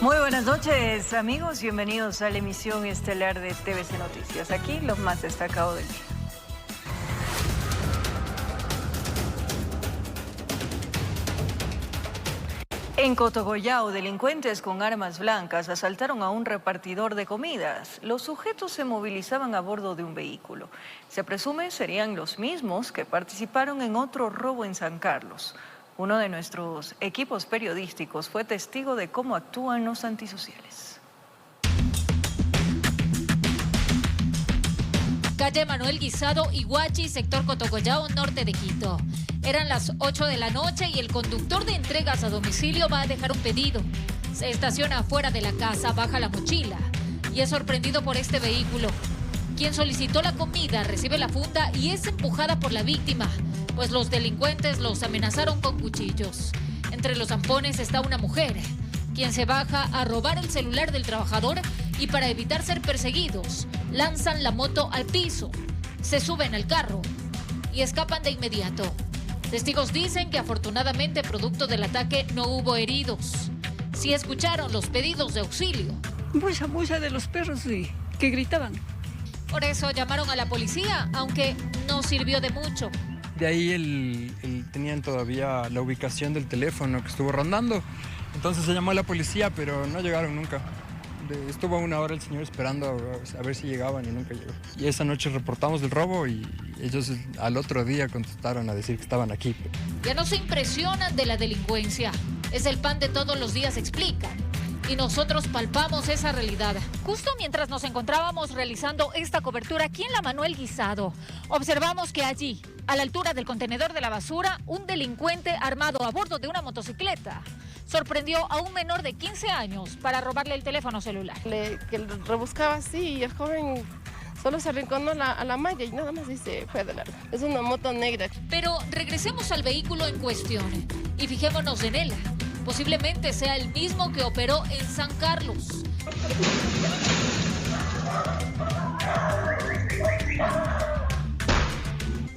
Muy buenas noches, amigos. Bienvenidos a la emisión estelar de TVC Noticias. Aquí lo más destacado del día. En Cotogollao, delincuentes con armas blancas asaltaron a un repartidor de comidas. Los sujetos se movilizaban a bordo de un vehículo. Se presume serían los mismos que participaron en otro robo en San Carlos. Uno de nuestros equipos periodísticos fue testigo de cómo actúan los antisociales. Calle Manuel Guisado, Iguachi, sector Cotogollao, norte de Quito. Eran las 8 de la noche y el conductor de entregas a domicilio va a dejar un pedido. Se estaciona afuera de la casa, baja la mochila y es sorprendido por este vehículo. Quien solicitó la comida recibe la funda y es empujada por la víctima, pues los delincuentes los amenazaron con cuchillos. Entre los zampones está una mujer, quien se baja a robar el celular del trabajador y para evitar ser perseguidos, lanzan la moto al piso, se suben al carro y escapan de inmediato. Testigos dicen que afortunadamente producto del ataque no hubo heridos. Sí escucharon los pedidos de auxilio. Mucha de los perros sí, que gritaban. Por eso llamaron a la policía, aunque no sirvió de mucho. De ahí tenían todavía la ubicación del teléfono que estuvo rondando. Entonces se llamó a la policía, pero no llegaron nunca. Estuvo 1 hora el señor esperando a ver si llegaban y nunca llegó. Y esa noche reportamos el robo y ellos al otro día contestaron a decir que estaban aquí. Ya no se impresionan de la delincuencia. Es el pan de todos los días, explican. Y nosotros palpamos esa realidad. Justo mientras nos encontrábamos realizando esta cobertura aquí en la Manuel Guisado, observamos que allí, a la altura del contenedor de la basura, un delincuente armado a bordo de una motocicleta sorprendió a un menor de 15 años para robarle el teléfono celular. Que lo rebuscaba así y el joven solo se arrinconó a la malla y nada más y se fue de largo. Es una moto negra. Pero regresemos al vehículo en cuestión y fijémonos en él. Posiblemente sea el mismo que operó en San Carlos.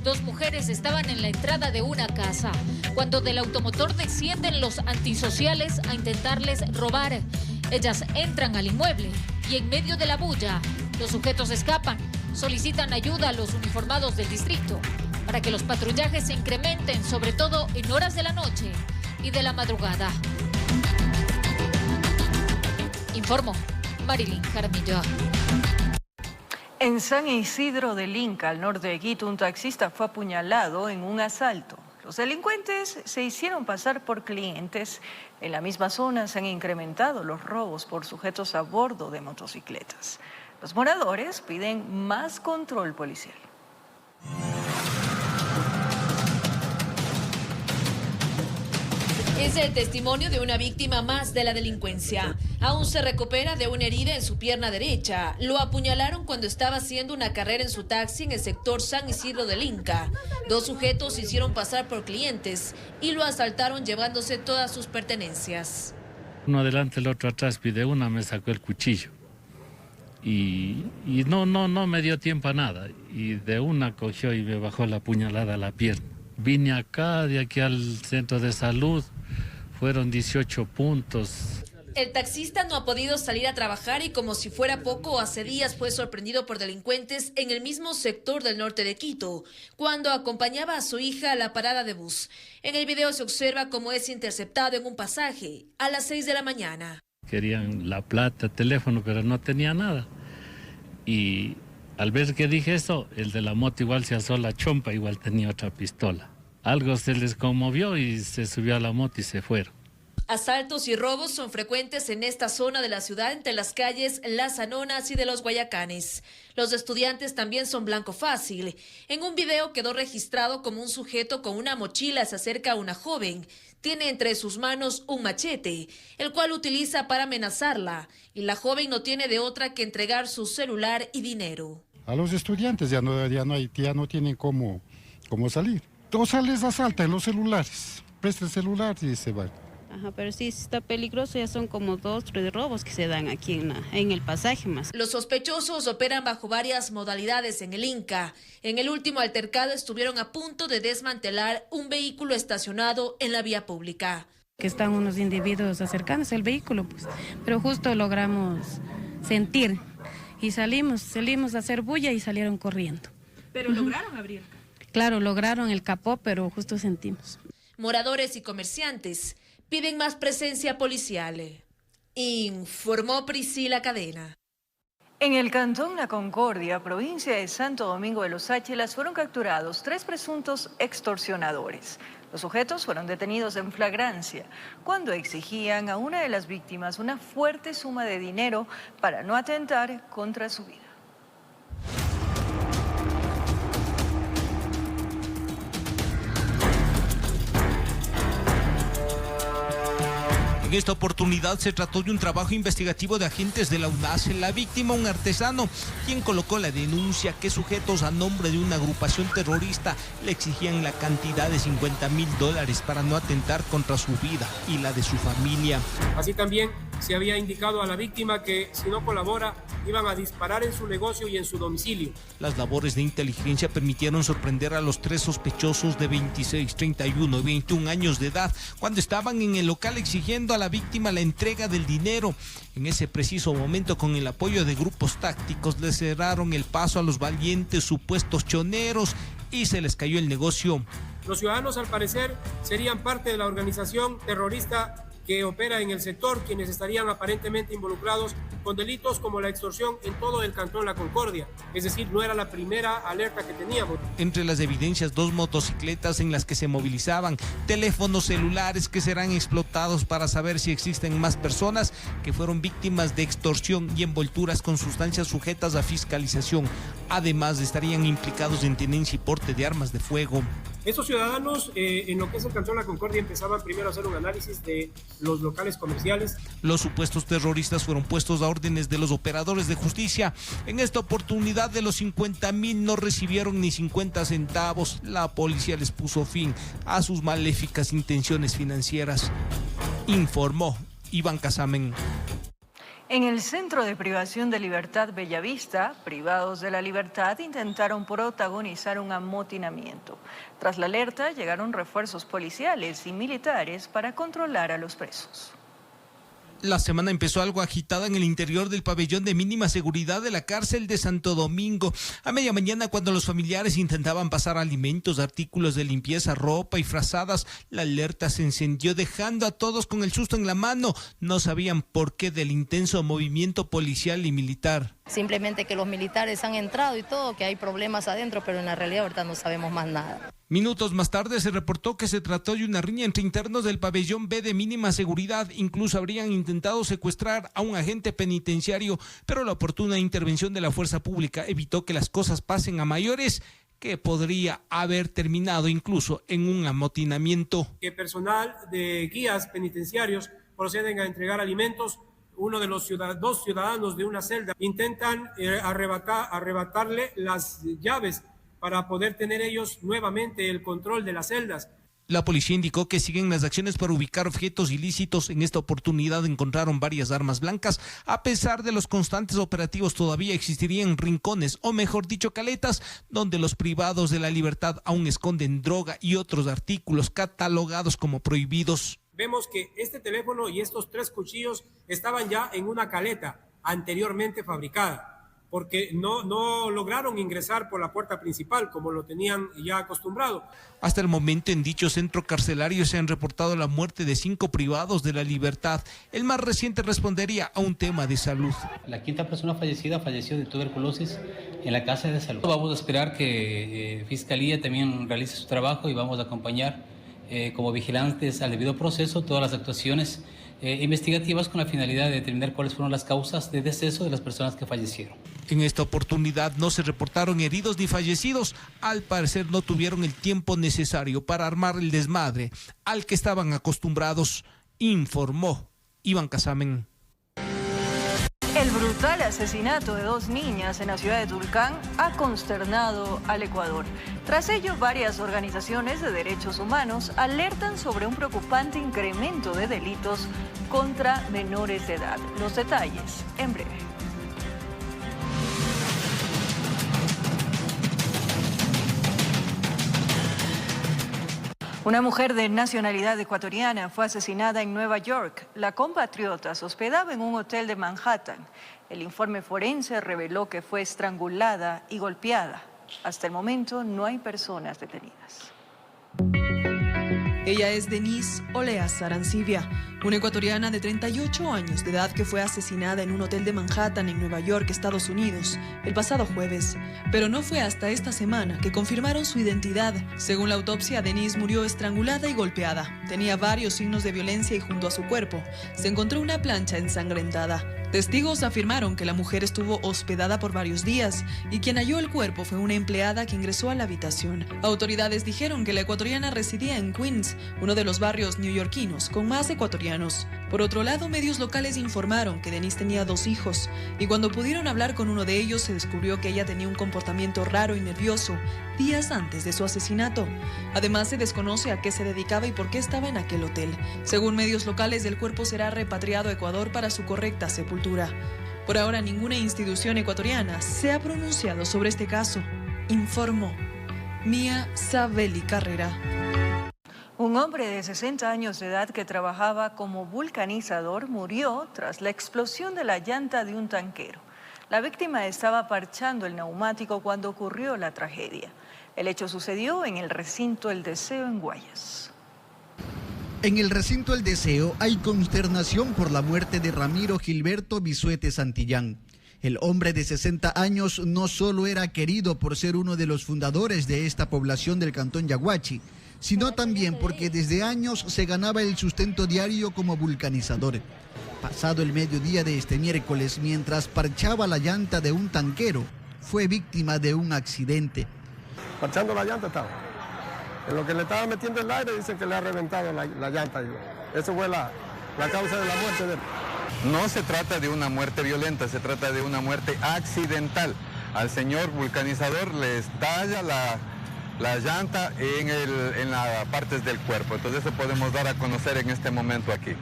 Dos mujeres estaban en la entrada de una casa cuando del automotor descienden los antisociales a intentarles robar. Ellas entran al inmueble y en medio de la bulla los sujetos escapan. Solicitan ayuda a los uniformados del distrito para que los patrullajes se incrementen, sobre todo en horas de la noche y de la madrugada. Informó Marilyn Jaramillo. En San Isidro del Inca, al norte de Quito, un taxista fue apuñalado en un asalto. Los delincuentes se hicieron pasar por clientes. En la misma zona se han incrementado los robos por sujetos a bordo de motocicletas. Los moradores piden más control policial. Es el testimonio de una víctima más de la delincuencia. Aún se recupera de una herida en su pierna derecha. Lo apuñalaron cuando estaba haciendo una carrera en su taxi en el sector San Isidro del Inca. Dos sujetos se hicieron pasar por clientes y lo asaltaron llevándose todas sus pertenencias. Uno adelante, el otro atrás, pide una, me sacó el cuchillo. Y no me dio tiempo a nada. Y de una cogió y me bajó la puñalada a la pierna. Vine acá, de aquí al centro de salud. Fueron 18 puntos. El taxista no ha podido salir a trabajar y como si fuera poco, hace días fue sorprendido por delincuentes en el mismo sector del norte de Quito, cuando acompañaba a su hija a la parada de bus. En el video se observa cómo es interceptado en un pasaje a las 6 de la mañana. Querían la plata, teléfono, pero no tenía nada. Y al ver que dije eso, el de la moto igual se alzó la chompa, igual tenía otra pistola. Algo se les conmovió y se subió a la moto y se fueron. Asaltos y robos son frecuentes en esta zona de la ciudad entre las calles Las Anonas y de los Guayacanes. Los estudiantes también son blanco fácil. En un video quedó registrado como un sujeto con una mochila se acerca a una joven. Tiene entre sus manos un machete, el cual utiliza para amenazarla. Y la joven no tiene de otra que entregar su celular y dinero. A los estudiantes ya no tienen cómo salir. O sea, les asaltan los celulares. Presta el celular y se van. Ajá, pero sí está peligroso, ya son como 2, 3 robos que se dan aquí en el pasaje más. Los sospechosos operan bajo varias modalidades en el Inca. En el último altercado estuvieron a punto de desmantelar un vehículo estacionado en la vía pública. Que están unos individuos acercándose al vehículo, pues, pero justo logramos sentir y salimos a hacer bulla y salieron corriendo. ¿Pero lograron abrir? Claro, lograron el capó, pero justo sentimos. Moradores y comerciantes piden más presencia policial. Informó Priscila Cadena. En el cantón La Concordia, provincia de Santo Domingo de los Áchilas, fueron capturados 3 presuntos extorsionadores. Los sujetos fueron detenidos en flagrancia cuando exigían a una de las víctimas una fuerte suma de dinero para no atentar contra su vida. En esta oportunidad se trató de un trabajo investigativo de agentes de la UNAS. La víctima, un artesano, quien colocó la denuncia que sujetos a nombre de una agrupación terrorista le exigían la cantidad de $50,000 para no atentar contra su vida y la de su familia. Así también se había indicado a la víctima que si no colabora iban a disparar en su negocio y en su domicilio. Las labores de inteligencia permitieron sorprender a los 3 sospechosos de 26, 31 y 21 años de edad cuando estaban en el local exigiendo a la víctima la entrega del dinero. En ese preciso momento, con el apoyo de grupos tácticos, le cerraron el paso a los valientes supuestos choneros y se les cayó el negocio. Los ciudadanos, al parecer, serían parte de la organización terrorista que opera en el sector, quienes estarían aparentemente involucrados con delitos como la extorsión en todo el cantón La Concordia. Es decir, no era la primera alerta que teníamos. Entre las evidencias, 2 motocicletas en las que se movilizaban, teléfonos celulares que serán explotados para saber si existen más personas que fueron víctimas de extorsión y envolturas con sustancias sujetas a fiscalización. Además, estarían implicados en tenencia y porte de armas de fuego. Estos ciudadanos, en lo que es el cantón La Concordia, empezaban primero a hacer un análisis de los locales comerciales. Los supuestos terroristas fueron puestos a órdenes de los operadores de justicia. En esta oportunidad, de los 50,000 no recibieron ni 50 centavos. La policía les puso fin a sus maléficas intenciones financieras. Informó Iván Casamen. En el Centro de Privación de Libertad Bellavista, privados de la libertad intentaron protagonizar un amotinamiento. Tras la alerta, llegaron refuerzos policiales y militares para controlar a los presos. La semana empezó algo agitada en el interior del pabellón de mínima seguridad de la cárcel de Santo Domingo. A media mañana, cuando los familiares intentaban pasar alimentos, artículos de limpieza, ropa y frazadas, la alerta se encendió dejando a todos con el susto en la mano. No sabían por qué del intenso movimiento policial y militar. Simplemente que los militares han entrado y todo, que hay problemas adentro, pero en la realidad ahorita no sabemos más nada. Minutos más tarde se reportó que se trató de una riña entre internos del pabellón B de mínima seguridad. Incluso habrían intentado secuestrar a un agente penitenciario, pero la oportuna intervención de la fuerza pública evitó que las cosas pasen a mayores, que podría haber terminado incluso en un amotinamiento. Que personal de guías penitenciarios proceden a entregar alimentos. Uno de los 2 ciudadanos de una celda intentan arrebatarle las llaves para poder tener ellos nuevamente el control de las celdas. La policía indicó que siguen las acciones para ubicar objetos ilícitos. En esta oportunidad encontraron varias armas blancas. A pesar de los constantes operativos, todavía existirían rincones, o mejor dicho, caletas, donde los privados de la libertad aún esconden droga y otros artículos catalogados como prohibidos. Vemos que este teléfono y estos 3 cuchillos estaban ya en una caleta anteriormente fabricada, porque no lograron ingresar por la puerta principal como lo tenían ya acostumbrado. Hasta el momento, en dicho centro carcelario se han reportado la muerte de 5 privados de la libertad. El más reciente respondería a un tema de salud. La 5ª persona fallecida falleció de tuberculosis en la casa de salud. Vamos a esperar que Fiscalía también realice su trabajo y vamos a acompañar como vigilantes al debido proceso todas las actuaciones investigativas con la finalidad de determinar cuáles fueron las causas de deceso de las personas que fallecieron. En esta oportunidad no se reportaron heridos ni fallecidos. Al parecer no tuvieron el tiempo necesario para armar el desmadre al que estaban acostumbrados, informó Iván Casamen. El brutal asesinato de 2 niñas en la ciudad de Tulcán ha consternado al Ecuador. Tras ello, varias organizaciones de derechos humanos alertan sobre un preocupante incremento de delitos contra menores de edad. Los detalles en breve. Una mujer de nacionalidad ecuatoriana fue asesinada en Nueva York. La compatriota se hospedaba en un hotel de Manhattan. El informe forense reveló que fue estrangulada y golpeada. Hasta el momento no hay personas detenidas. Ella es Denise Oleazar Arancibia, una ecuatoriana de 38 años de edad que fue asesinada en un hotel de Manhattan en Nueva York, Estados Unidos, el pasado jueves. Pero no fue hasta esta semana que confirmaron su identidad. Según la autopsia, Denise murió estrangulada y golpeada. Tenía varios signos de violencia y junto a su cuerpo se encontró una plancha ensangrentada. Testigos afirmaron que la mujer estuvo hospedada por varios días y quien halló el cuerpo fue una empleada que ingresó a la habitación. Autoridades dijeron que la ecuatoriana residía en Queens, uno de los barrios neoyorquinos con más ecuatorianos. Por otro lado, medios locales informaron que Denise tenía 2 hijos y cuando pudieron hablar con uno de ellos se descubrió que ella tenía un comportamiento raro y nervioso días antes de su asesinato. Además, se desconoce a qué se dedicaba y por qué estaba en aquel hotel. Según medios locales, el cuerpo será repatriado a Ecuador para su correcta sepultura. Por ahora, ninguna institución ecuatoriana se ha pronunciado sobre este caso, informó Mía Sabeli Carrera. Un hombre de 60 años de edad que trabajaba como vulcanizador murió tras la explosión de la llanta de un tanquero. La víctima estaba parchando el neumático cuando ocurrió la tragedia. El hecho sucedió en el recinto El Deseo en Guayas. En el recinto El Deseo hay consternación por la muerte de Ramiro Gilberto Bisuete Santillán. El hombre de 60 años no solo era querido por ser uno de los fundadores de esta población del cantón Yaguachi, sino también porque desde años se ganaba el sustento diario como vulcanizador. Pasado el mediodía de este miércoles, mientras parchaba la llanta de un tanquero, fue víctima de un accidente. Parchando la llanta estaba. En lo que le estaba metiendo el aire dicen que le ha reventado la llanta. Eso fue la causa de la muerte de él. No se trata de una muerte violenta, se trata de una muerte accidental. Al señor vulcanizador le estalla la llanta en las partes del cuerpo. Entonces eso podemos dar a conocer en este momento aquí.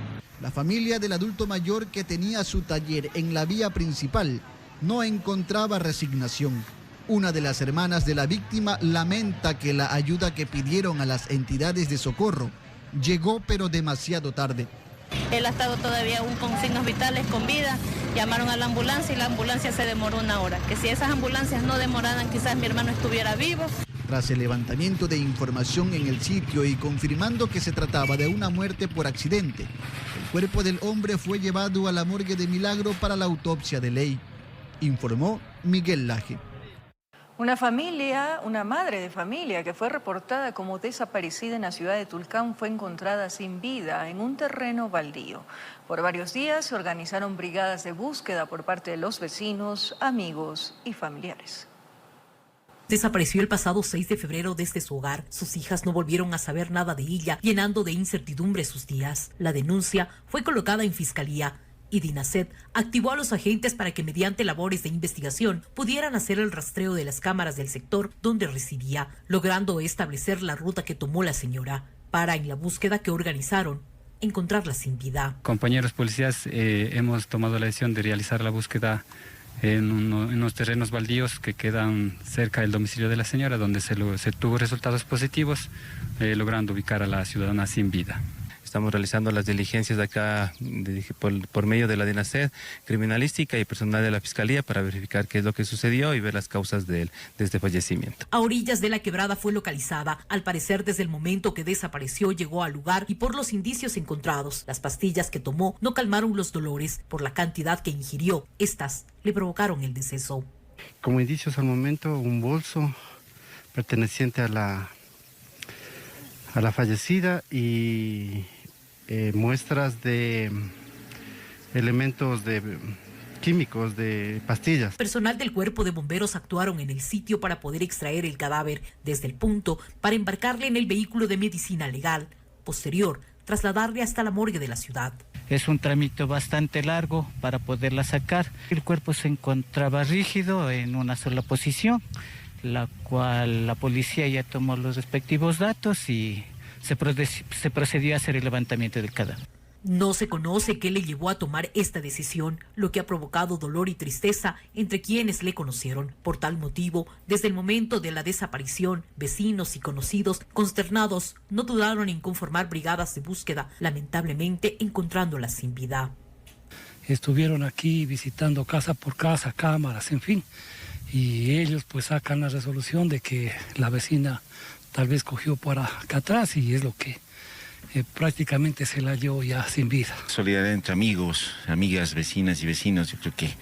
La familia del adulto mayor que tenía su taller en la vía principal no encontraba resignación. Una de las hermanas de la víctima lamenta que la ayuda que pidieron a las entidades de socorro llegó pero demasiado tarde. Él ha estado todavía aún con signos vitales, con vida. Llamaron a la ambulancia y la ambulancia se demoró 1 hora. Que si esas ambulancias no demoraran, quizás mi hermano estuviera vivo. Tras el levantamiento de información en el sitio y confirmando que se trataba de una muerte por accidente, el cuerpo del hombre fue llevado a la morgue de Milagro para la autopsia de ley, informó Miguel Laje. Una madre de familia que fue reportada como desaparecida en la ciudad de Tulcán fue encontrada sin vida en un terreno baldío. Por varios días se organizaron brigadas de búsqueda por parte de los vecinos, amigos y familiares. Desapareció el pasado 6 de febrero desde su hogar. Sus hijas no volvieron a saber nada de ella, llenando de incertidumbre sus días. La denuncia fue colocada en fiscalía y DINASED activó a los agentes para que mediante labores de investigación pudieran hacer el rastreo de las cámaras del sector donde residía, logrando establecer la ruta que tomó la señora para, en la búsqueda que organizaron, encontrarla sin vida. Compañeros policías, hemos tomado la decisión de realizar la búsqueda en unos terrenos baldíos que quedan cerca del domicilio de la señora, donde se tuvo resultados positivos, logrando ubicar a la ciudadana sin vida. Estamos realizando las diligencias de acá por medio de la DINASED, criminalística y personal de la Fiscalía para verificar qué es lo que sucedió y ver las causas de este fallecimiento. A orillas de la quebrada fue localizada. Al parecer, desde el momento que desapareció, llegó al lugar y por los indicios encontrados, las pastillas que tomó no calmaron los dolores. Por la cantidad que ingirió, estas le provocaron el deceso. Como indicios al momento, un bolso perteneciente a la fallecida y muestras de elementos químicos de pastillas. Personal del Cuerpo de Bomberos actuaron en el sitio para poder extraer el cadáver desde el punto para embarcarle en el vehículo de medicina legal. Posterior, trasladarle hasta la morgue de la ciudad. Es un trámite bastante largo para poderla sacar. El cuerpo se encontraba rígido en una sola posición, la cual la policía ya tomó los respectivos datos y se procedió a hacer el levantamiento del cadáver. No se conoce qué le llevó a tomar esta decisión, lo que ha provocado dolor y tristeza entre quienes le conocieron. Por tal motivo, desde el momento de la desaparición, vecinos y conocidos consternados no dudaron en conformar brigadas de búsqueda, lamentablemente encontrándola sin vida. Estuvieron aquí visitando casa por casa, cámaras, en fin, y ellos pues sacan la resolución de que la vecina tal vez cogió por acá atrás y es lo que prácticamente se la halló ya sin vida. Solidaridad entre amigos, amigas, vecinas y vecinos, yo creo que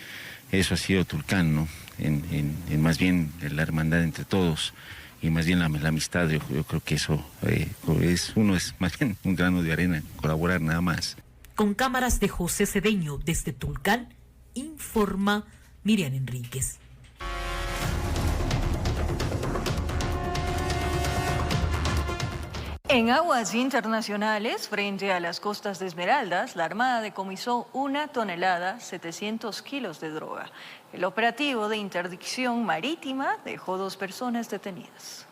eso ha sido Tulcán, ¿no? En más bien la hermandad entre todos y más bien la amistad, yo creo que eso es más bien un grano de arena, colaborar nada más. Con cámaras de José Cedeño desde Tulcán, informa Miriam Enríquez. En aguas internacionales, frente a las costas de Esmeraldas, la Armada decomisó 1 tonelada, 700 kilos de droga. El operativo de interdicción marítima dejó 2 personas detenidas.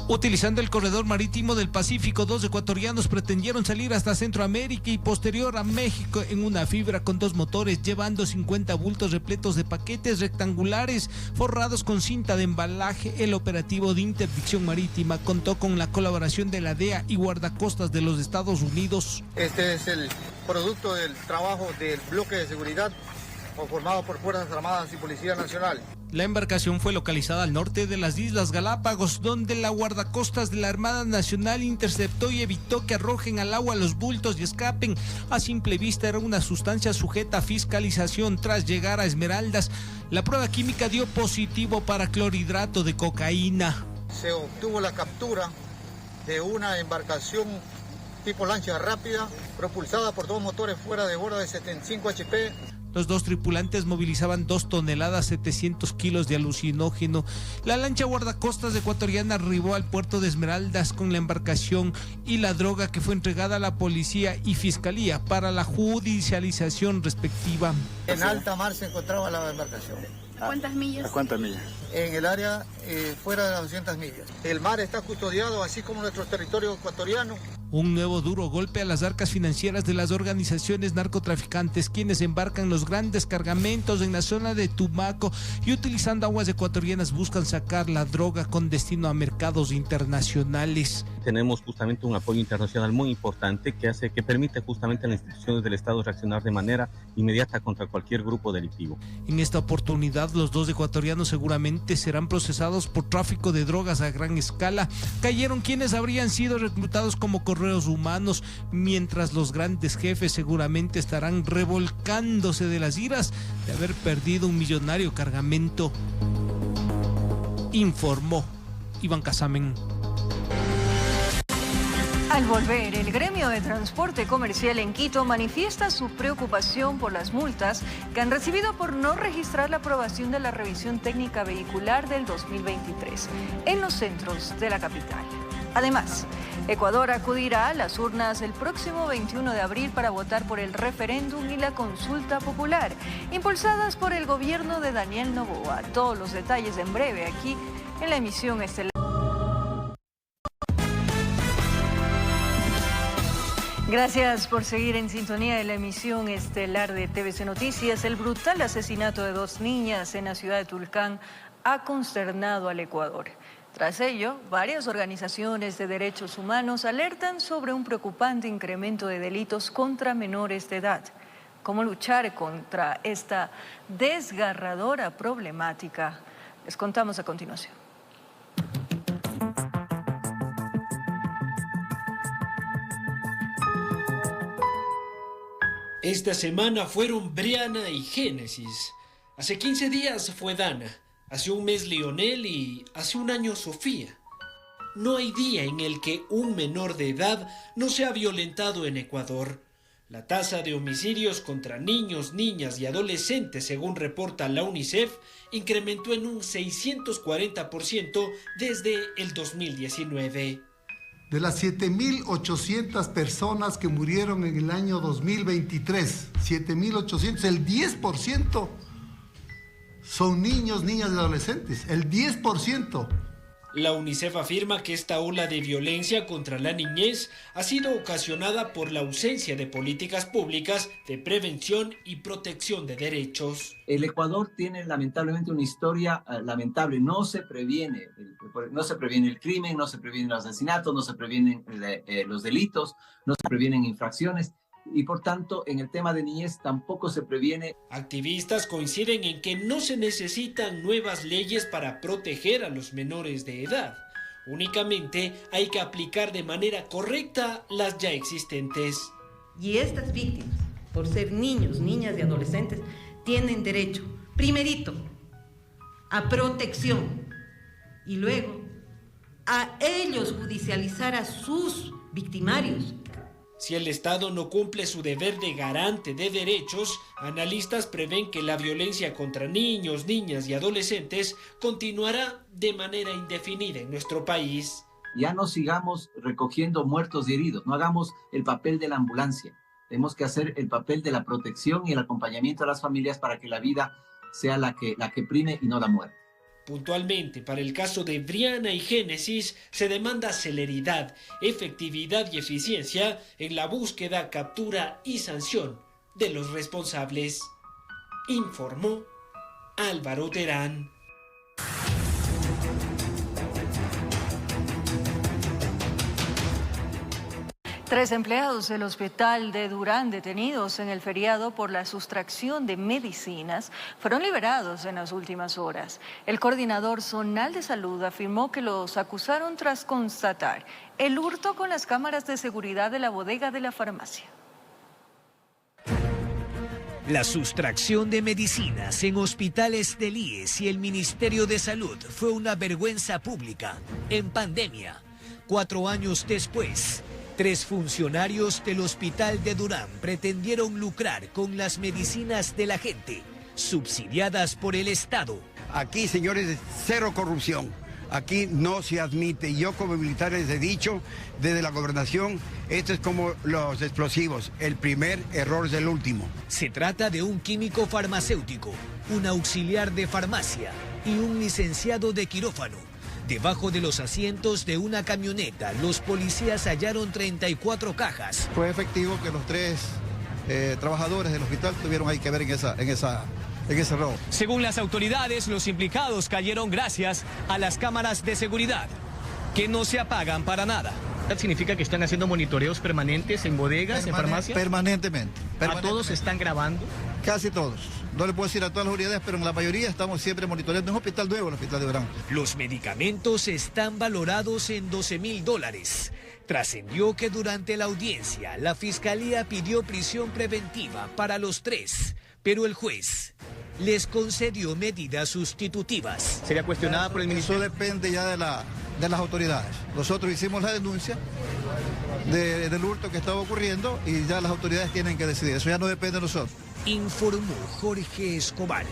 Utilizando el corredor marítimo del Pacífico, 2 ecuatorianos pretendieron salir hasta Centroamérica y posterior a México en una fibra con 2 motores, llevando 50 bultos repletos de paquetes rectangulares forrados con cinta de embalaje. El operativo de interdicción marítima contó con la colaboración de la DEA y guardacostas de los Estados Unidos. Este es el producto del trabajo del bloque de seguridad conformado por Fuerzas Armadas y Policía Nacional. La embarcación fue localizada al norte de las Islas Galápagos, donde la guardacostas de la Armada Nacional interceptó y evitó que arrojen al agua los bultos y escapen. A simple vista era una sustancia sujeta a fiscalización. Tras llegar a Esmeraldas, la prueba química dio positivo para clorhidrato de cocaína. Se obtuvo la captura de una embarcación tipo lancha rápida, propulsada por 2 motores fuera de borda de 75 HP. Los 2 tripulantes movilizaban 2 toneladas 700 kilos de alucinógeno. La lancha guardacostas ecuatoriana arribó al puerto de Esmeraldas con la embarcación y la droga, que fue entregada a la policía y fiscalía para la judicialización respectiva. En alta mar se encontraba la embarcación. ¿A cuántas millas? ¿A cuántas millas? En el área fuera de las 200 millas. El mar está custodiado, así como nuestro territorio ecuatoriano. Un nuevo duro golpe a las arcas financieras de las organizaciones narcotraficantes, quienes embarcan los grandes cargamentos en la zona de Tumaco y utilizando aguas ecuatorianas buscan sacar la droga con destino a mercados internacionales. Tenemos justamente un apoyo internacional muy importante que permite justamente a las instituciones del Estado reaccionar de manera inmediata contra cualquier grupo delictivo. En esta oportunidad, los 2 ecuatorianos seguramente serán procesados por tráfico de drogas a gran escala. Cayeron quienes habrían sido reclutados como correos humanos, mientras los grandes jefes seguramente estarán revolcándose de las iras de haber perdido un millonario cargamento. Informó Iván Casamen. Al volver, el gremio de transporte comercial en Quito manifiesta su preocupación por las multas que han recibido por no registrar la aprobación de la revisión técnica vehicular del 2023 en los centros de la capital. Además, Ecuador acudirá a las urnas el próximo 21 de abril para votar por el referéndum y la consulta popular, impulsadas por el gobierno de Daniel Noboa. Todos los detalles en breve aquí en la emisión estelar. Gracias por seguir en sintonía de la emisión estelar de TVC Noticias. El brutal asesinato de 2 niñas en la ciudad de Tulcán ha consternado al Ecuador. Tras ello, varias organizaciones de derechos humanos alertan sobre un preocupante incremento de delitos contra menores de edad. ¿Cómo luchar contra esta desgarradora problemática? Les contamos a continuación. Esta semana fueron Briana y Génesis. Hace 15 días fue Dana. Hace un mes Lionel y hace un año Sofía. No hay día en el que un menor de edad no sea violentado en Ecuador. La tasa de homicidios contra niños, niñas y adolescentes, según reporta la UNICEF, incrementó en un 640% desde el 2019. De las 7.800 personas que murieron en el año 2023, 7.800, el 10% son niños, niñas y adolescentes, el 10%. La UNICEF afirma que esta ola de violencia contra la niñez ha sido ocasionada por la ausencia de políticas públicas de prevención y protección de derechos. El Ecuador tiene lamentablemente una historia lamentable. No se previene el crimen, no se previenen los asesinatos, no se previenen los delitos, no se previenen infracciones. Y por tanto, en el tema de niñez tampoco se previene. Activistas coinciden en que no se necesitan nuevas leyes para proteger a los menores de edad. Únicamente hay que aplicar de manera correcta las ya existentes. Y estas víctimas, por ser niños, niñas y adolescentes, tienen derecho, primerito, a protección y luego a ellos judicializar a sus victimarios. Si el Estado no cumple su deber de garante de derechos, analistas prevén que la violencia contra niños, niñas y adolescentes continuará de manera indefinida en nuestro país. Ya no sigamos recogiendo muertos y heridos, no hagamos el papel de la ambulancia. Tenemos que hacer el papel de la protección y el acompañamiento a las familias para que la vida sea la que prime y no la muerte. Puntualmente, para el caso de Brianna y Génesis, se demanda celeridad, efectividad y eficiencia en la búsqueda, captura y sanción de los responsables. Informó Álvaro Terán. Tres empleados del hospital de Durán detenidos en el feriado por la sustracción de medicinas fueron liberados en las últimas horas. El coordinador zonal de salud afirmó que los acusaron tras constatar el hurto con las cámaras de seguridad de la bodega de la farmacia. La sustracción de medicinas en hospitales del IES y el Ministerio de Salud fue una vergüenza pública en pandemia. 4 años después, 3 funcionarios del hospital de Durán pretendieron lucrar con las medicinas de la gente, subsidiadas por el Estado. Aquí, señores, cero corrupción. Aquí no se admite. Yo como militar les he dicho desde la gobernación, esto es como los explosivos. El primer error es el último. Se trata de un químico farmacéutico, un auxiliar de farmacia y un licenciado de quirófano. Debajo de los asientos de una camioneta, los policías hallaron 34 cajas. Fue efectivo que los 3 trabajadores del hospital tuvieron ahí que ver en ese robo. Según las autoridades, los implicados cayeron gracias a las cámaras de seguridad, que no se apagan para nada. ¿Significa que están haciendo monitoreos permanentes en bodegas, en farmacias? Permanentemente. ¿A todos se están grabando? Casi todos. No le puedo decir a todas las unidades, pero en la mayoría estamos siempre monitoreando. Es un hospital nuevo, el hospital de Durán. Los medicamentos están valorados en $12,000. Trascendió que durante la audiencia, la fiscalía pidió prisión preventiva para los 3, pero el juez les concedió medidas sustitutivas. ¿Sería cuestionada por el ministerio? Eso depende ya de las autoridades. Nosotros hicimos la denuncia del hurto que estaba ocurriendo y ya las autoridades tienen que decidir. Eso ya no depende de nosotros. Informó Jorge Escobar.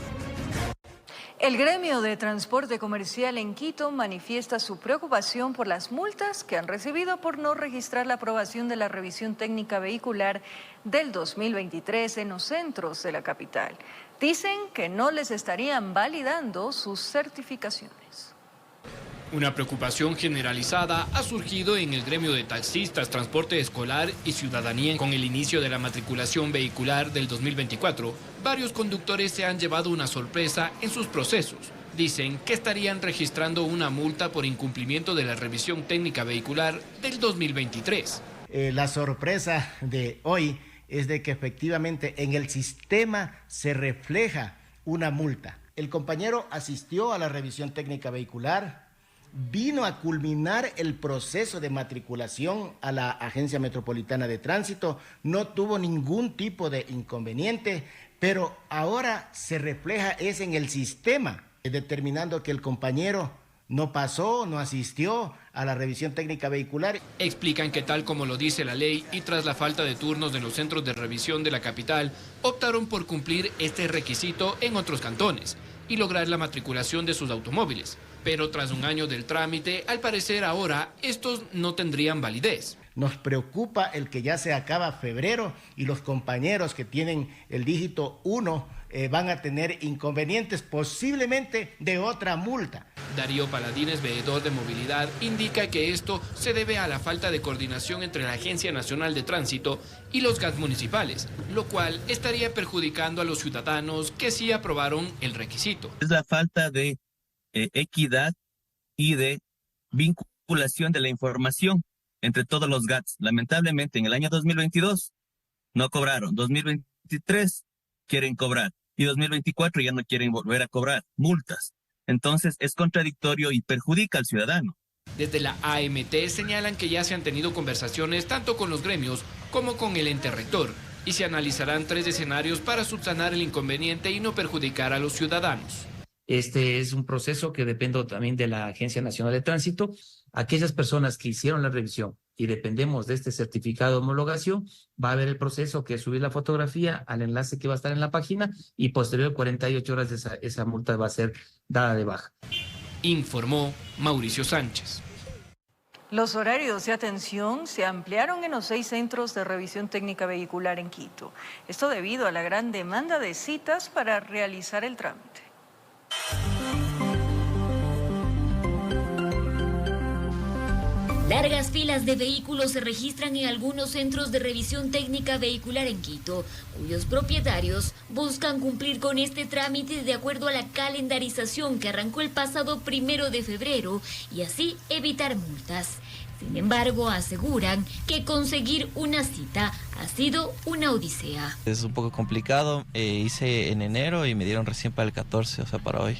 El gremio de transporte comercial en Quito manifiesta su preocupación por las multas que han recibido por no registrar la aprobación de la revisión técnica vehicular del 2023 en los centros de la capital. Dicen que no les estarían validando sus certificaciones. Una preocupación generalizada ha surgido en el gremio de taxistas, transporte escolar y ciudadanía. Con el inicio de la matriculación vehicular del 2024, varios conductores se han llevado una sorpresa en sus procesos. Dicen que estarían registrando una multa por incumplimiento de la revisión técnica vehicular del 2023. La sorpresa de hoy es de que efectivamente en el sistema se refleja una multa. El compañero asistió a la revisión técnica vehicular, vino a culminar el proceso de matriculación a la Agencia Metropolitana de Tránsito, no tuvo ningún tipo de inconveniente, pero ahora se refleja es en el sistema, determinando que el compañero no pasó, no asistió a la revisión técnica vehicular. Explican que tal como lo dice la ley y tras la falta de turnos en los centros de revisión de la capital, optaron por cumplir este requisito en otros cantones y lograr la matriculación de sus automóviles. Pero tras un año del trámite, al parecer ahora estos no tendrían validez. Nos preocupa el que ya se acaba febrero y los compañeros que tienen el dígito 1 van a tener inconvenientes posiblemente de otra multa. Darío Paladines, veedor de movilidad, indica que esto se debe a la falta de coordinación entre la Agencia Nacional de Tránsito y los GATS municipales, lo cual estaría perjudicando a los ciudadanos que sí aprobaron el requisito. Es la falta de equidad y de vinculación de la información entre todos los GATS. Lamentablemente en el año 2022 no cobraron, 2023 quieren cobrar y 2024 ya no quieren volver a cobrar multas. Entonces es contradictorio y perjudica al ciudadano. Desde la AMT señalan que ya se han tenido conversaciones tanto con los gremios como con el ente rector y se analizarán 3 escenarios para subsanar el inconveniente y no perjudicar a los ciudadanos. Este es un proceso que depende también de la Agencia Nacional de Tránsito. Aquellas personas que hicieron la revisión y dependemos de este certificado de homologación, va a haber el proceso que es subir la fotografía al enlace que va a estar en la página y posterior 48 horas esa multa va a ser dada de baja. Informó Mauricio Sánchez. Los horarios de atención se ampliaron en los 6 centros de revisión técnica vehicular en Quito. Esto debido a la gran demanda de citas para realizar el trámite. Largas filas de vehículos se registran en algunos centros de revisión técnica vehicular en Quito, cuyos propietarios buscan cumplir con este trámite de acuerdo a la calendarización que arrancó el pasado 1 de febrero y así evitar multas. Sin embargo, aseguran que conseguir una cita ha sido una odisea. Es un poco complicado, hice en enero y me dieron recién para el 14, o sea, para hoy.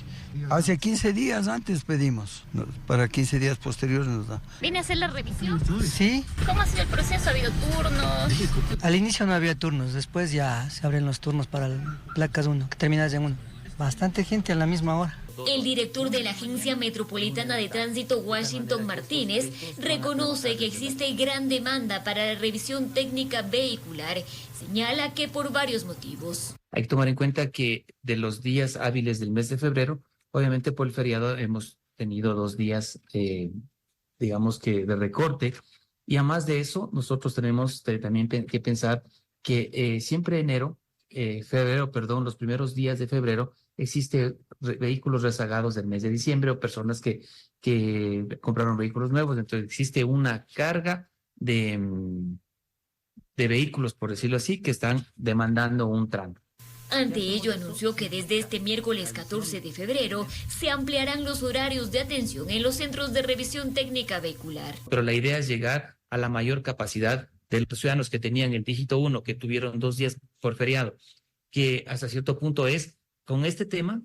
Hace 15 días antes pedimos, para 15 días posteriores nos da. ¿Viene a hacer la revisión? Sí. ¿Cómo ha sido el proceso? ¿Ha habido turnos? Al inicio no había turnos, después ya se abren los turnos para placas 1, que terminas en 1. Bastante gente a la misma hora. El director de la Agencia Metropolitana de Tránsito, Washington Martínez, reconoce que existe gran demanda para la revisión técnica vehicular. Señala que por varios motivos. Hay que tomar en cuenta que de los días hábiles del mes de febrero, obviamente por el feriado hemos tenido 2 días, digamos que de recorte. Y además de eso, nosotros tenemos también que pensar que siempre los primeros días de febrero, existe vehículos rezagados del mes de diciembre o personas que compraron vehículos nuevos. Entonces existe una carga de vehículos, por decirlo así, que están demandando un trámite. Ante ello, anunció que desde este miércoles 14 de febrero se ampliarán los horarios de atención en los centros de revisión técnica vehicular. Pero la idea es llegar a la mayor capacidad de los ciudadanos que tenían el dígito 1, que tuvieron 2 días por feriado, que hasta cierto punto es con este tema,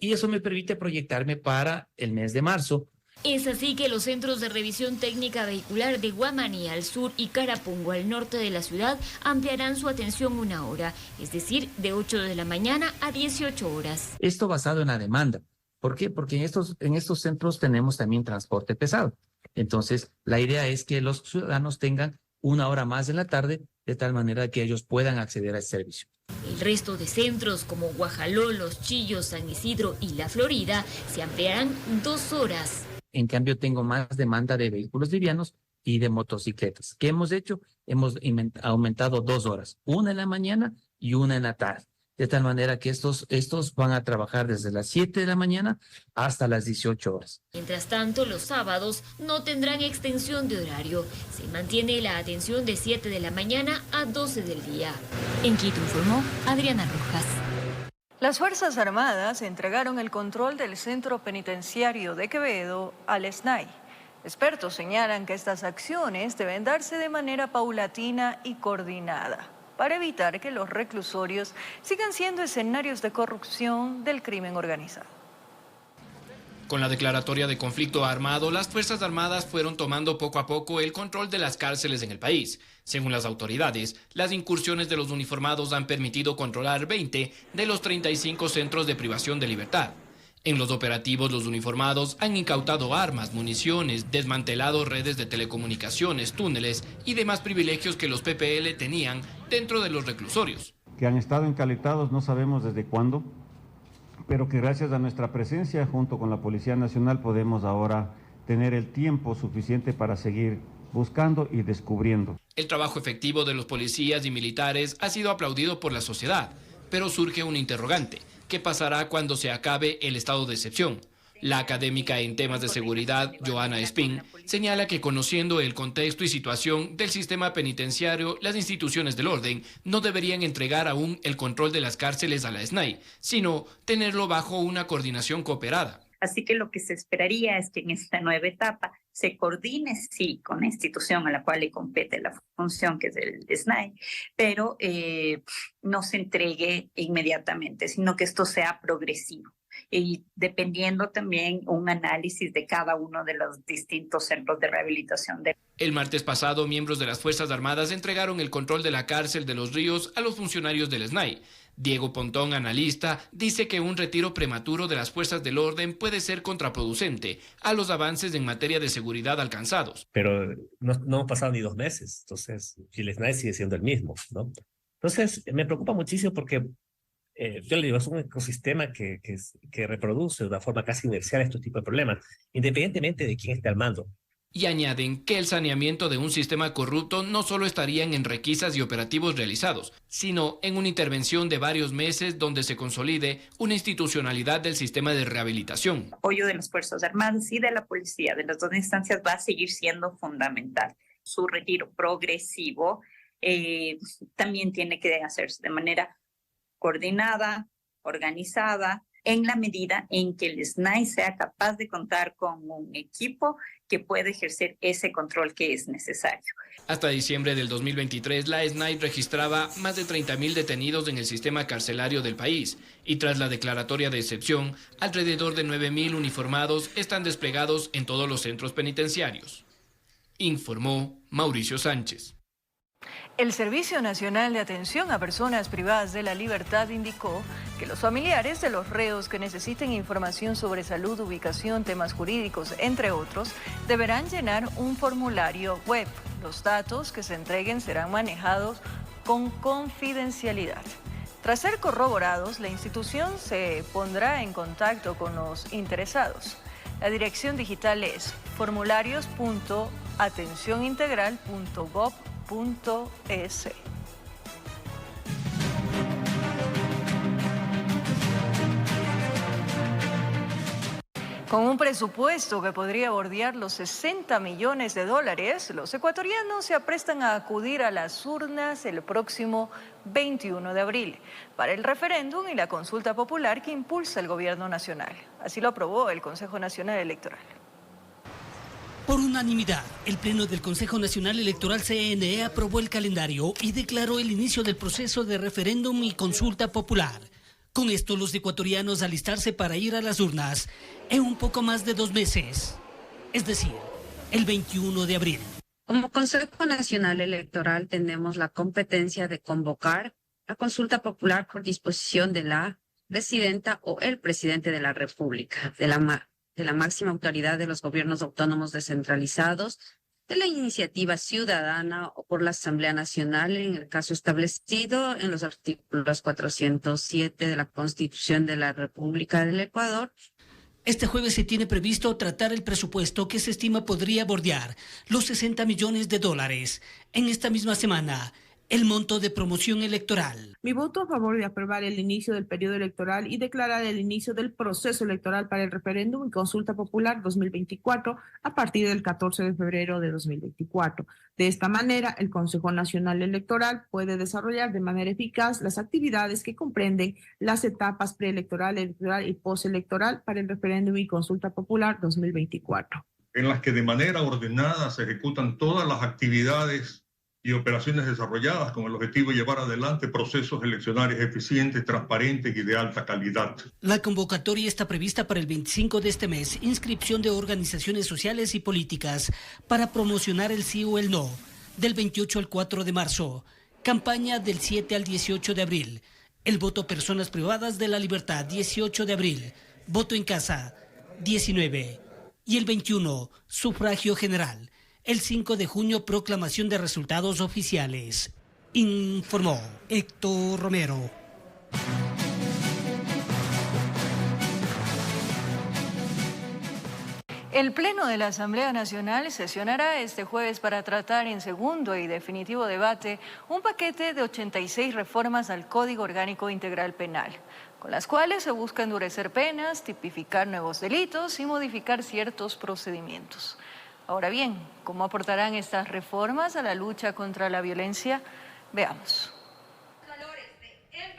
y eso me permite proyectarme para el mes de marzo. Es así que los centros de revisión técnica vehicular de Guamaní al sur y Carapungo al norte de la ciudad ampliarán su atención 1 hora, es decir, de 8 de la mañana a 18 horas. Esto basado en la demanda. ¿Por qué? Porque en estos centros tenemos también transporte pesado. Entonces, la idea es que los ciudadanos tengan 1 hora más en la tarde, de tal manera que ellos puedan acceder al servicio. El resto de centros como Guajaló, Los Chillos, San Isidro y La Florida se ampliarán 2 horas. En cambio, tengo más demanda de vehículos livianos y de motocicletas. ¿Qué hemos hecho? Hemos aumentado 2 horas, 1 en la mañana y 1 en la tarde. De tal manera que estos van a trabajar desde las 7 de la mañana hasta las 18 horas. Mientras tanto, los sábados no tendrán extensión de horario. Se mantiene la atención de 7 de la mañana a 12 del día. En Quito informó Adriana Rojas. Las Fuerzas Armadas entregaron el control del centro penitenciario de Quevedo al SNAI. Expertos señalan que estas acciones deben darse de manera paulatina y coordinada, para evitar que los reclusorios sigan siendo escenarios de corrupción del crimen organizado. Con la declaratoria de conflicto armado, las Fuerzas Armadas fueron tomando poco a poco el control de las cárceles en el país. Según las autoridades, las incursiones de los uniformados han permitido controlar 20 de los 35 centros de privación de libertad. En los operativos, los uniformados han incautado armas, municiones, desmantelado redes de telecomunicaciones, túneles y demás privilegios que los PPL tenían dentro de los reclusorios. Que han estado encaletados no sabemos desde cuándo, pero que gracias a nuestra presencia junto con la Policía Nacional podemos ahora tener el tiempo suficiente para seguir buscando y descubriendo. El trabajo efectivo de los policías y militares ha sido aplaudido por la sociedad, pero surge un interrogante. ¿Qué pasará cuando se acabe el estado de excepción? La académica en temas de seguridad, Johanna Espín, señala que conociendo el contexto y situación del sistema penitenciario, las instituciones del orden no deberían entregar aún el control de las cárceles a la SNAI, sino tenerlo bajo una coordinación cooperada. Así que lo que se esperaría es que en esta nueva etapa se coordine, sí, con la institución a la cual le compete la función, que es el SNAI, pero no se entregue inmediatamente, sino que esto sea progresivo. Y dependiendo también un análisis de cada uno de los distintos centros de rehabilitación. El martes pasado, miembros de las Fuerzas Armadas entregaron el control de la cárcel de Los Ríos a los funcionarios del SNAI. Diego Pontón, analista, dice que un retiro prematuro de las fuerzas del orden puede ser contraproducente a los avances en materia de seguridad alcanzados. Pero no han pasado ni 2 meses, entonces el SNAI sigue siendo el mismo, ¿no? Entonces me preocupa muchísimo porque yo le digo, es un ecosistema que reproduce de una forma casi inercial estos tipos de problemas, independientemente de quién esté al mando. Y añaden que el saneamiento de un sistema corrupto no solo estaría en requisas y operativos realizados, sino en una intervención de varios meses donde se consolide una institucionalidad del sistema de rehabilitación. El apoyo de las Fuerzas Armadas y de la policía de las dos instancias va a seguir siendo fundamental. Su retiro progresivo también tiene que hacerse de manera coordinada, organizada, en la medida en que el SNAI sea capaz de contar con un equipo que pueda ejercer ese control que es necesario. Hasta diciembre del 2023, la SNAI registraba más de 30.000 detenidos en el sistema carcelario del país y tras la declaratoria de excepción, alrededor de 9.000 uniformados están desplegados en todos los centros penitenciarios. Informó Mauricio Sánchez. El Servicio Nacional de Atención a Personas Privadas de la Libertad indicó que los familiares de los reos que necesiten información sobre salud, ubicación, temas jurídicos, entre otros, deberán llenar un formulario web. Los datos que se entreguen serán manejados con confidencialidad. Tras ser corroborados, la institución se pondrá en contacto con los interesados. La dirección digital es formularios.atencionintegral.gov.es. Con un presupuesto que podría bordear los 60 millones de dólares, los ecuatorianos se aprestan a acudir a las urnas el próximo 21 de abril para el referéndum y la consulta popular que impulsa el gobierno nacional. Así lo aprobó el Consejo Nacional Electoral. Por unanimidad, el Pleno del Consejo Nacional Electoral CNE aprobó el calendario y declaró el inicio del proceso de referéndum y consulta popular. Con esto, los ecuatorianos alistarse para ir a las urnas en un poco más de 2 meses, es decir, el 21 de abril. Como Consejo Nacional Electoral tenemos la competencia de convocar la consulta popular por disposición de la presidenta o el presidente de la República, de la máxima autoridad de los gobiernos autónomos descentralizados, de la iniciativa ciudadana o por la Asamblea Nacional en el caso establecido en los artículos 407 de la Constitución de la República del Ecuador. Este jueves se tiene previsto tratar el presupuesto que se estima podría bordear los 60 millones de dólares. En esta misma semana, el monto de promoción electoral. Mi voto a favor de aprobar el inicio del periodo electoral y declarar el inicio del proceso electoral para el referéndum y consulta popular 2024 a partir del 14 de febrero de 2024. De esta manera, el Consejo Nacional Electoral puede desarrollar de manera eficaz las actividades que comprenden las etapas preelectoral, electoral y postelectoral para el referéndum y consulta popular 2024. En las que de manera ordenada se ejecutan todas las actividades y operaciones desarrolladas con el objetivo de llevar adelante procesos eleccionarios eficientes, transparentes y de alta calidad. La convocatoria está prevista para el 25 de este mes, inscripción de organizaciones sociales y políticas para promocionar el sí o el no, del 28 al 4 de marzo, campaña del 7 al 18 de abril, el voto personas privadas de la libertad, 18 de abril, voto en casa, 19, y el 21, sufragio general. El 5 de junio, proclamación de resultados oficiales. Informó Héctor Romero. El Pleno de la Asamblea Nacional sesionará este jueves para tratar en segundo y definitivo debate un paquete de 86 reformas al Código Orgánico Integral Penal, con las cuales se busca endurecer penas, tipificar nuevos delitos y modificar ciertos procedimientos. Ahora bien, ¿cómo aportarán estas reformas a la lucha contra la violencia? Veamos.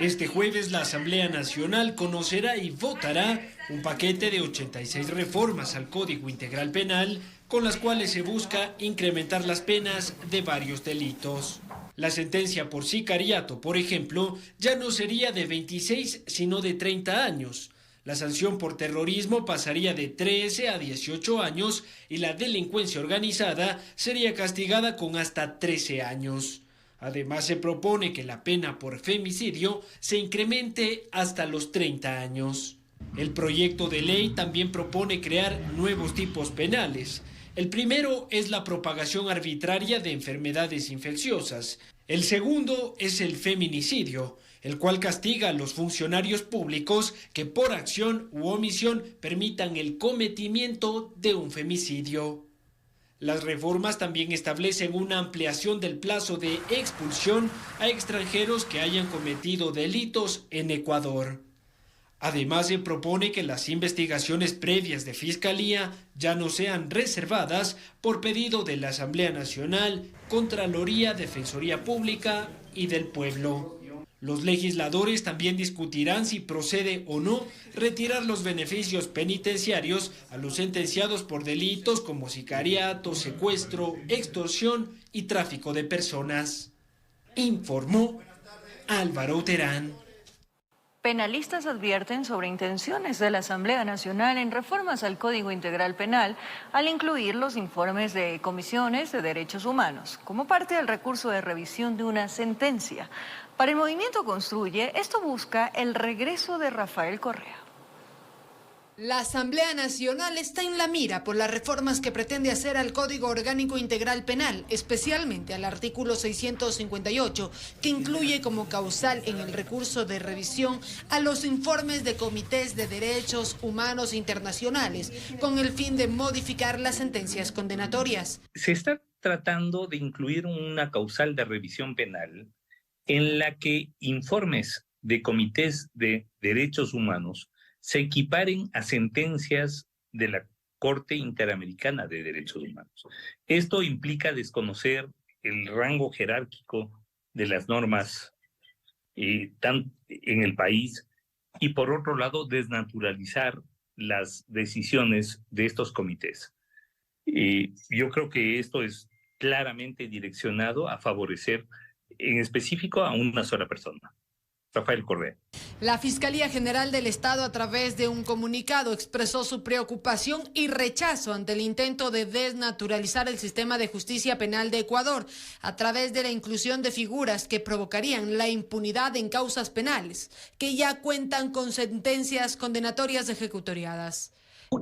Este jueves la Asamblea Nacional conocerá y votará un paquete de 86 reformas al Código Integral Penal, con las cuales se busca incrementar las penas de varios delitos. La sentencia por sicariato, por ejemplo, ya no sería de 26, sino de 30 años. La sanción por terrorismo pasaría de 13 a 18 años y la delincuencia organizada sería castigada con hasta 13 años. Además, se propone que la pena por femicidio se incremente hasta los 30 años. El proyecto de ley también propone crear nuevos tipos penales. El primero es la propagación arbitraria de enfermedades infecciosas. El segundo es el feminicidio, el cual castiga a los funcionarios públicos que por acción u omisión permitan el cometimiento de un femicidio. Las reformas también establecen una ampliación del plazo de expulsión a extranjeros que hayan cometido delitos en Ecuador. Además, se propone que las investigaciones previas de Fiscalía ya no sean reservadas por pedido de la Asamblea Nacional, Contraloría, Defensoría Pública y del Pueblo. Los legisladores también discutirán si procede o no retirar los beneficios penitenciarios a los sentenciados por delitos como sicariato, secuestro, extorsión y tráfico de personas. Informó Álvaro Terán. Penalistas advierten sobre intenciones de la Asamblea Nacional en reformas al Código Integral Penal al incluir los informes de comisiones de derechos humanos como parte del recurso de revisión de una sentencia. Para el Movimiento Construye, esto busca el regreso de Rafael Correa. La Asamblea Nacional está en la mira por las reformas que pretende hacer al Código Orgánico Integral Penal, especialmente al artículo 658, que incluye como causal en el recurso de revisión a los informes de comités de derechos humanos internacionales, con el fin de modificar las sentencias condenatorias. Se está tratando de incluir una causal de revisión penal en la que informes de comités de derechos humanos se equiparen a sentencias de la Corte Interamericana de Derechos Humanos. Esto implica desconocer el rango jerárquico de las normas en el país y, por otro lado, desnaturalizar las decisiones de estos comités. Yo creo que esto es claramente direccionado a favorecer en específico a una sola persona, Rafael Correa. La Fiscalía General del Estado, a través de un comunicado, expresó su preocupación y rechazo ante el intento de desnaturalizar el sistema de justicia penal de Ecuador a través de la inclusión de figuras que provocarían la impunidad en causas penales, que ya cuentan con sentencias condenatorias ejecutoriadas.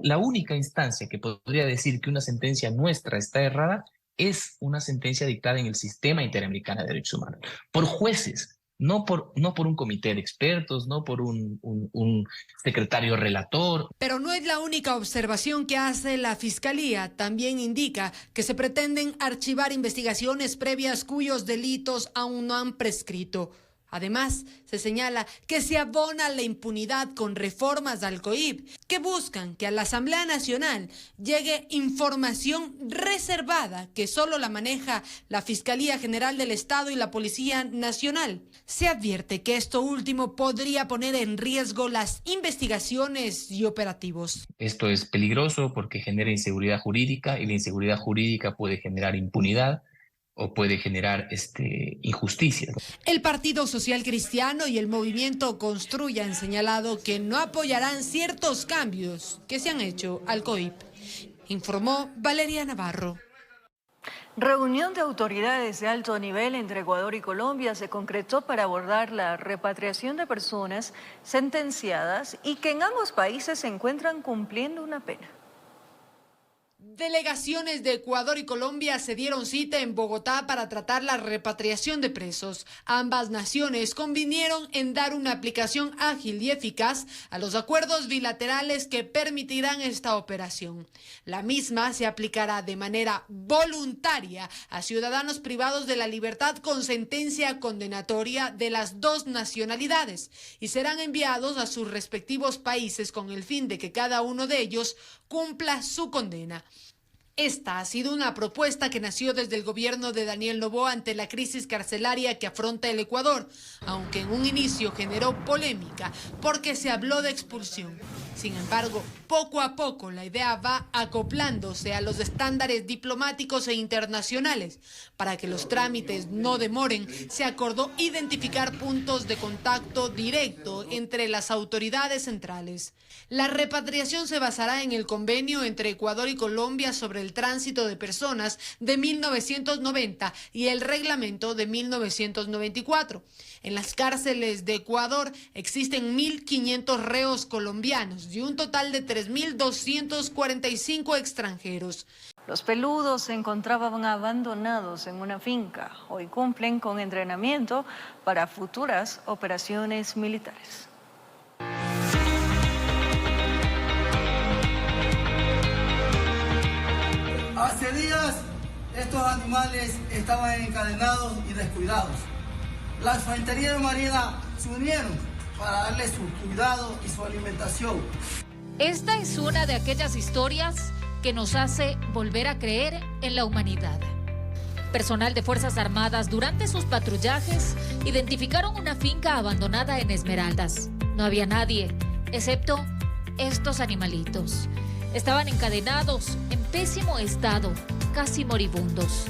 La única instancia que podría decir que una sentencia nuestra está errada es una sentencia dictada en el Sistema Interamericano de Derechos Humanos, por jueces, no por un comité de expertos, no por un secretario relator. Pero no es la única observación que hace la Fiscalía. También indica que se pretenden archivar investigaciones previas cuyos delitos aún no han prescrito. Además, se señala que se abona la impunidad con reformas al COIP que buscan que a la Asamblea Nacional llegue información reservada que solo la maneja la Fiscalía General del Estado y la Policía Nacional. Se advierte que esto último podría poner en riesgo las investigaciones y operativos. Esto es peligroso porque genera inseguridad jurídica y la inseguridad jurídica puede generar impunidad o puede generar injusticia. El Partido Social Cristiano y el Movimiento Construye han señalado que no apoyarán ciertos cambios que se han hecho al COIP. Informó Valeria Navarro. Reunión de autoridades de alto nivel entre Ecuador y Colombia se concretó para abordar la repatriación de personas sentenciadas y que en ambos países se encuentran cumpliendo una pena. Delegaciones de Ecuador y Colombia se dieron cita en Bogotá para tratar la repatriación de presos. Ambas naciones convinieron en dar una aplicación ágil y eficaz a los acuerdos bilaterales que permitirán esta operación. La misma se aplicará de manera voluntaria a ciudadanos privados de la libertad con sentencia condenatoria de las dos nacionalidades y serán enviados a sus respectivos países con el fin de que cada uno de ellos cumpla su condena. Esta ha sido una propuesta que nació desde el gobierno de Daniel Noboa ante la crisis carcelaria que afronta el Ecuador, aunque en un inicio generó polémica porque se habló de expulsión. Sin embargo, poco a poco la idea va acoplándose a los estándares diplomáticos e internacionales. Para que los trámites no demoren, se acordó identificar puntos de contacto directo entre las autoridades centrales. La repatriación se basará en el convenio entre Ecuador y Colombia sobre el tránsito de personas de 1990 y el reglamento de 1994. En las cárceles de Ecuador existen 1.500 reos colombianos y un total de 3.245 extranjeros. Los peludos se encontraban abandonados en una finca. Hoy cumplen con entrenamiento para futuras operaciones militares. Hace días estos animales estaban encadenados y descuidados. Las Infantería de Marina se unieron para darles su cuidado y su alimentación. Esta es una de aquellas historias que nos hace volver a creer en la humanidad. Personal de Fuerzas Armadas durante sus patrullajes identificaron una finca abandonada en Esmeraldas. No había nadie, excepto estos animalitos. Estaban encadenados, en pésimo estado, casi moribundos.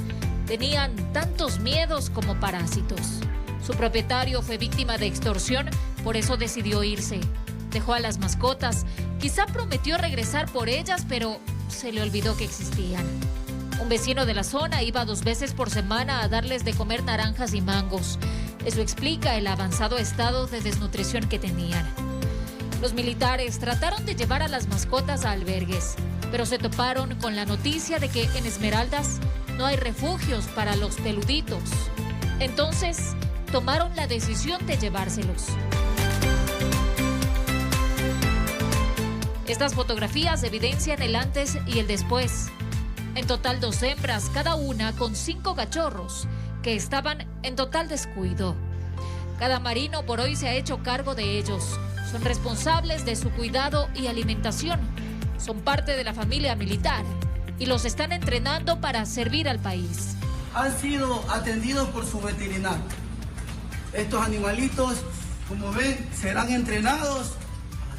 Tenían tantos miedos como parásitos. Su propietario fue víctima de extorsión, por eso decidió irse. Dejó a las mascotas, quizá prometió regresar por ellas, pero se le olvidó que existían. Un vecino de la zona iba 2 veces por semana a darles de comer naranjas y mangos. Eso explica el avanzado estado de desnutrición que tenían. Los militares trataron de llevar a las mascotas a albergues, pero se toparon con la noticia de que en Esmeraldas no hay refugios para los peluditos. Entonces, tomaron la decisión de llevárselos. Estas fotografías evidencian el antes y el después. En total 2 hembras, cada una con 5 cachorros, que estaban en total descuido. Cada marino por hoy se ha hecho cargo de ellos. Son responsables de su cuidado y alimentación. Son parte de la familia militar y los están entrenando para servir al país. Han sido atendidos por su veterinario. Estos animalitos, como ven, serán entrenados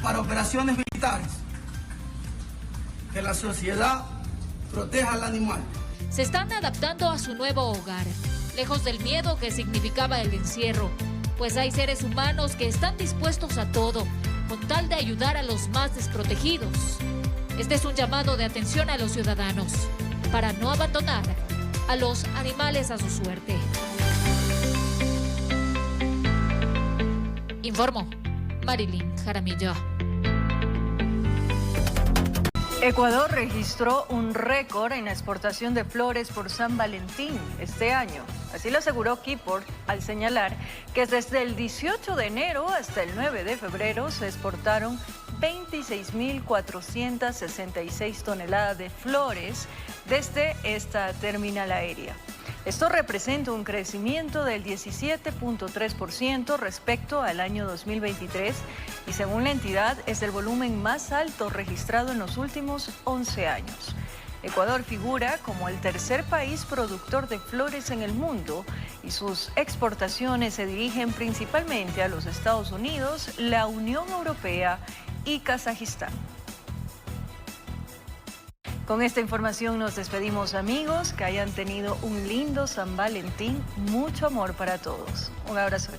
para operaciones militares. Que la sociedad proteja al animal. Se están adaptando a su nuevo hogar, lejos del miedo que significaba el encierro. Pues hay seres humanos que están dispuestos a todo, con tal de ayudar a los más desprotegidos. Este es un llamado de atención a los ciudadanos, para no abandonar a los animales a su suerte. Informó Marilyn Jaramillo. Ecuador registró un récord en la exportación de flores por San Valentín este año. Así lo aseguró Keyport al señalar que desde el 18 de enero hasta el 9 de febrero se exportaron 26.466 toneladas de flores desde esta terminal aérea. Esto representa un crecimiento del 17.3% respecto al año 2023 y según la entidad es el volumen más alto registrado en los últimos 11 años. Ecuador figura como el tercer país productor de flores en el mundo y sus exportaciones se dirigen principalmente a los Estados Unidos, la Unión Europea y Kazajistán. Con esta información nos despedimos, amigos, que hayan tenido un lindo San Valentín, mucho amor para todos. Un abrazo.